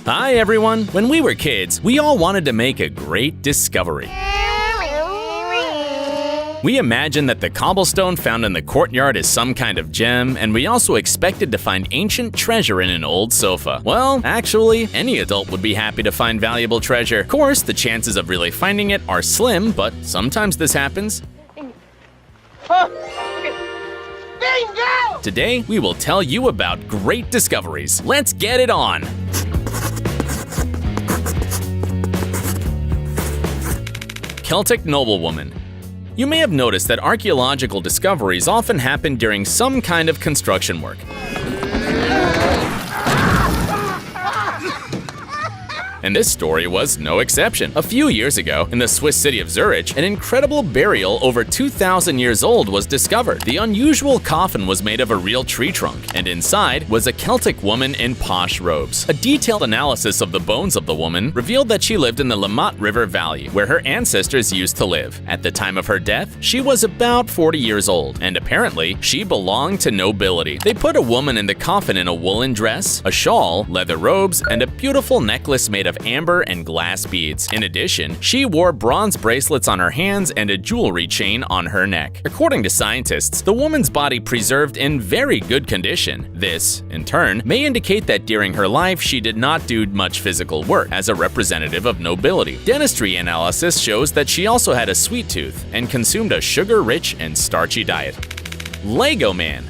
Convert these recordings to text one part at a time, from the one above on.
Hi everyone! When we were kids, we all wanted to make a great discovery. We imagined that the cobblestone found in the courtyard is some kind of gem, and we also expected to find ancient treasure in an old sofa. Well, actually, any adult would be happy to find valuable treasure. Of course, the chances of really finding it are slim, but sometimes this happens. Bingo! Today, we will tell you about great discoveries. Let's get it on! Celtic noblewoman. You may have noticed that archaeological discoveries often happen during some kind of construction work. And this story was no exception. A few years ago, in the Swiss city of Zurich, an incredible burial over 2,000 years old was discovered. The unusual coffin was made of a real tree trunk, and inside was a Celtic woman in posh robes. A detailed analysis of the bones of the woman revealed that she lived in the Limmat River Valley, where her ancestors used to live. At the time of her death, she was about 40 years old, and apparently, she belonged to nobility. They put a woman in the coffin in a woolen dress, a shawl, leather robes, and a beautiful necklace made of amber and glass beads. In addition, she wore bronze bracelets on her hands and a jewelry chain on her neck. According to scientists, the woman's body preserved in very good condition. This, in turn, may indicate that during her life she did not do much physical work as a representative of nobility. Dentistry analysis shows that she also had a sweet tooth and consumed a sugar-rich and starchy diet. Lego Man.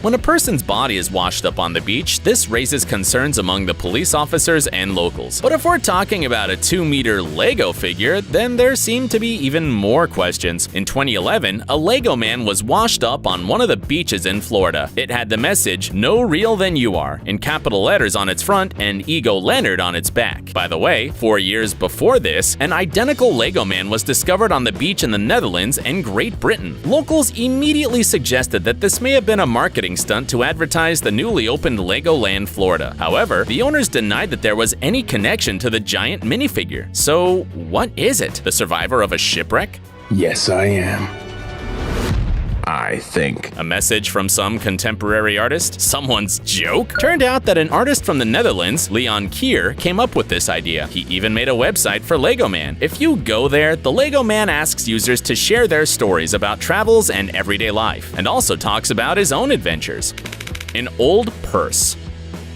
When a person's body is washed up on the beach, this raises concerns among the police officers and locals. But if we're talking about a 2-meter Lego figure, then there seem to be even more questions. In 2011, a Lego man was washed up on one of the beaches in Florida. It had the message, "No real than you are," in capital letters on its front and Ego Leonard on its back. By the way, 4 years before this, an identical Lego man was discovered on the beach in the Netherlands and Great Britain. Locals immediately suggested that this may have been a marketing stunt to advertise the newly opened Legoland Florida. However, the owners denied that there was any connection to the giant minifigure. So, what is it? The survivor of a shipwreck? Yes, I am. I think. A message from some contemporary artist? Someone's joke? Turned out that an artist from the Netherlands, Leon Kier, came up with this idea. He even made a website for Lego Man. If you go there, the Lego Man asks users to share their stories about travels and everyday life, and also talks about his own adventures. An old purse.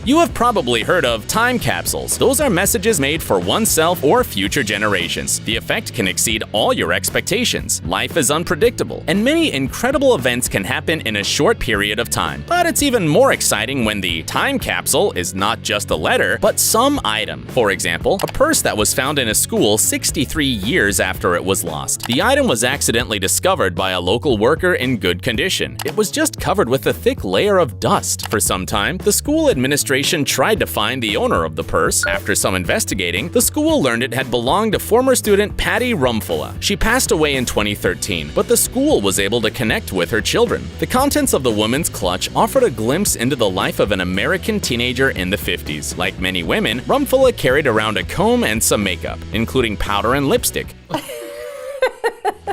You have probably heard of time capsules. Those are messages made for oneself or future generations. The effect can exceed all your expectations. Life is unpredictable, and many incredible events can happen in a short period of time. But it's even more exciting when the time capsule is not just a letter, but some item. For example, a purse that was found in a school 63 years after it was lost. The item was accidentally discovered by a local worker in good condition. It was just covered with a thick layer of dust. For some time, the school administration tried to find the owner of the purse. After some investigating, the school learned it had belonged to former student Patty Rumfula. She passed away in 2013, but the school was able to connect with her children. The contents of the woman's clutch offered a glimpse into the life of an American teenager in the 50s. Like many women, Rumfula carried around a comb and some makeup, including powder and lipstick.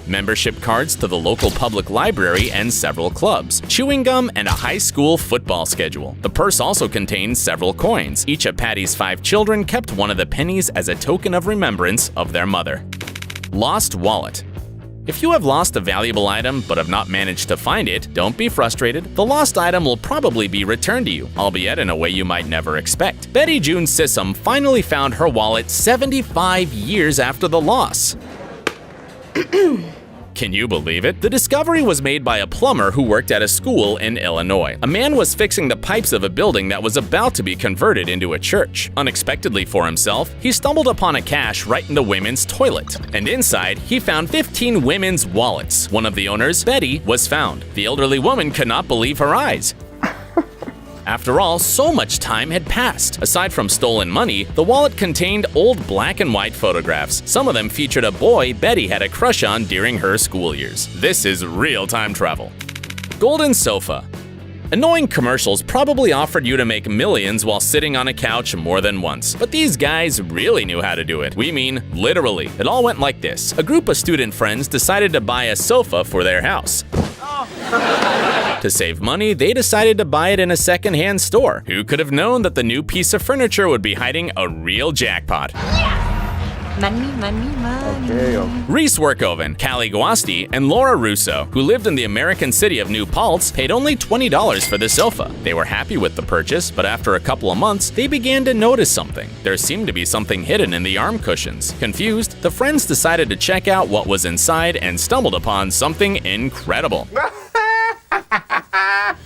Membership cards to the local public library and several clubs, chewing gum, and a high school football schedule. The purse also contains several coins. Each of Patty's 5 children kept one of the pennies as a token of remembrance of their mother. Lost wallet. If you have lost a valuable item but have not managed to find it, don't be frustrated. The lost item will probably be returned to you, albeit in a way you might never expect. Betty June Sissom finally found her wallet 75 years after the loss. Can you believe it? The discovery was made by a plumber who worked at a school in Illinois. A man was fixing the pipes of a building that was about to be converted into a church. Unexpectedly for himself, he stumbled upon a cache right in the women's toilet. And inside, he found 15 women's wallets. One of the owners, Betty, was found. The elderly woman could not believe her eyes. After all, so much time had passed. Aside from stolen money, the wallet contained old black and white photographs. Some of them featured a boy Betty had a crush on during her school years. This is real time travel. Golden sofa. Annoying commercials probably offered you to make millions while sitting on a couch more than once. But these guys really knew how to do it. We mean, literally. It all went like this. A group of student friends decided to buy a sofa for their house. To save money, they decided to buy it in a second-hand store. Who could have known that the new piece of furniture would be hiding a real jackpot? Money, money, money. Reese Workoven, Callie Guasti, and Laura Russo, who lived in the American city of New Paltz, paid only $20 for the sofa. They were happy with the purchase, but after a couple of months, they began to notice something. There seemed to be something hidden in the arm cushions. Confused, the friends decided to check out what was inside and stumbled upon something incredible.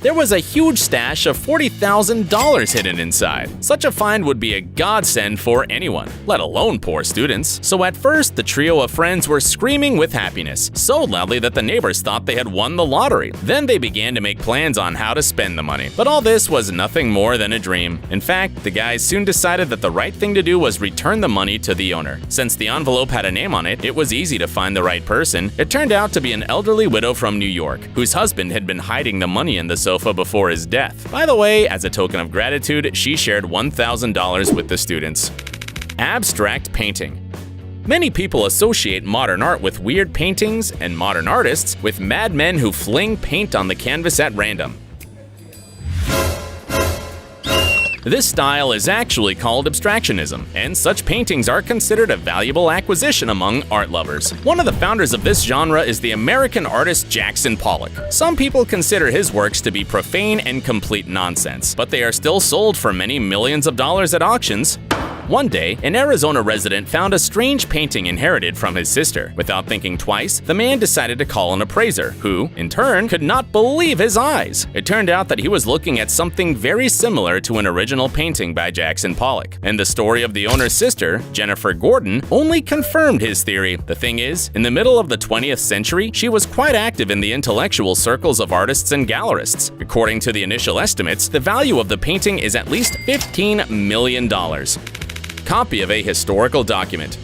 There was a huge stash of $40,000 hidden inside. Such a find would be a godsend for anyone, let alone poor students. So at first, the trio of friends were screaming with happiness, so loudly that the neighbors thought they had won the lottery. Then they began to make plans on how to spend the money. But all this was nothing more than a dream. In fact, the guys soon decided that the right thing to do was return the money to the owner. Since the envelope had a name on it, it was easy to find the right person. It turned out to be an elderly widow from New York, whose husband had been hiding the money in the sofa before his death. By the way, as a token of gratitude, she shared $1,000 with the students. Abstract painting. Many people associate modern art with weird paintings and modern artists with madmen who fling paint on the canvas at random. This style is actually called abstractionism, and such paintings are considered a valuable acquisition among art lovers. One of the founders of this genre is the American artist Jackson Pollock. Some people consider his works to be profane and complete nonsense, but they are still sold for many millions of dollars at auctions. One day, an Arizona resident found a strange painting inherited from his sister. Without thinking twice, the man decided to call an appraiser, who, in turn, could not believe his eyes. It turned out that he was looking at something very similar to an original painting by Jackson Pollock. And the story of the owner's sister, Jennifer Gordon, only confirmed his theory. The thing is, in the middle of the 20th century, she was quite active in the intellectual circles of artists and gallerists. According to the initial estimates, the value of the painting is at least $15 million. Copy of a historical document.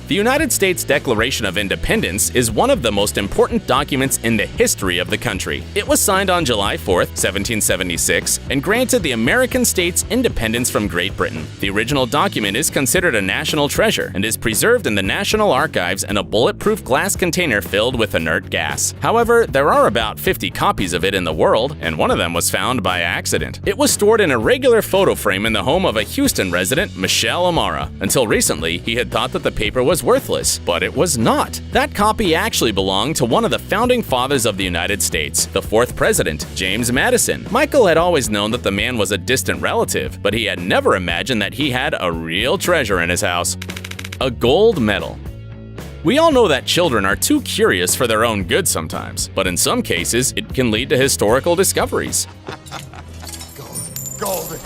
The United States Declaration of Independence is one of the most important documents in the history of the country. It was signed on July 4, 1776, and granted the American states independence from Great Britain. The original document is considered a national treasure and is preserved in the National Archives in a bulletproof glass container filled with inert gas. However, there are about 50 copies of it in the world, and one of them was found by accident. It was stored in a regular photo frame in the home of a Houston resident, Michelle Amara. Until recently, he had thought that the paper was worthless, but it was not. That copy actually belonged to one of the founding fathers of the United States, the fourth president, James Madison. Michael had always known that the man was a distant relative, but he had never imagined that he had a real treasure in his house. A gold medal. We all know that children are too curious for their own good sometimes, but in some cases, it can lead to historical discoveries. Gold.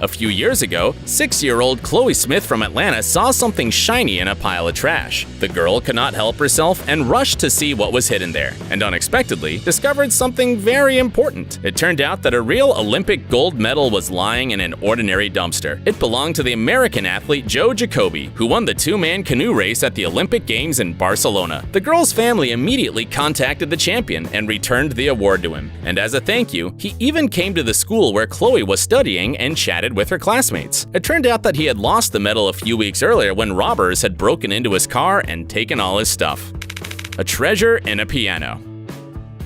A few years ago, 6-year-old Chloe Smith from Atlanta saw something shiny in a pile of trash. The girl could not help herself and rushed to see what was hidden there, and unexpectedly discovered something very important. It turned out that a real Olympic gold medal was lying in an ordinary dumpster. It belonged to the American athlete Joe Jacoby, who won the 2-man canoe race at the Olympic Games in Barcelona. The girl's family immediately contacted the champion and returned the award to him. And as a thank you, he even came to the school where Chloe was studying and chatted with her classmates. It turned out that he had lost the medal a few weeks earlier when robbers had broken into his car and taken all his stuff. A treasure in a piano.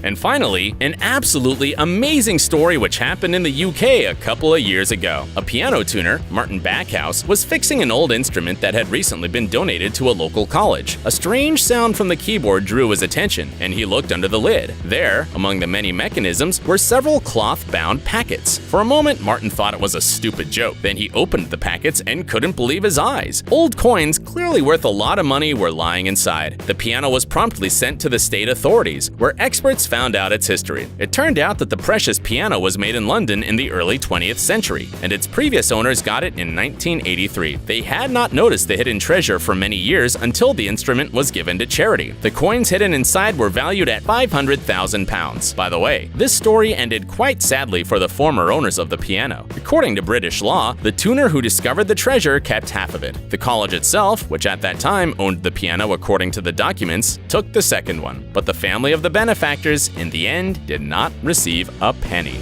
And finally, an absolutely amazing story which happened in the UK a couple of years ago. A piano tuner, Martin Backhouse, was fixing an old instrument that had recently been donated to a local college. A strange sound from the keyboard drew his attention, and he looked under the lid. There, among the many mechanisms, were several cloth-bound packets. For a moment, Martin thought it was a stupid joke. Then he opened the packets and couldn't believe his eyes. Old coins, clearly worth a lot of money, were lying inside. The piano was promptly sent to the state authorities, where experts found out its history. It turned out that the precious piano was made in London in the early 20th century, and its previous owners got it in 1983. They had not noticed the hidden treasure for many years until the instrument was given to charity. The coins hidden inside were valued at £500,000. By the way, this story ended quite sadly for the former owners of the piano. According to British law, the tuner who discovered the treasure kept half of it. The college itself, which at that time owned the piano according to the documents, took the second one. But the family of the benefactors, in the end, did not receive a penny.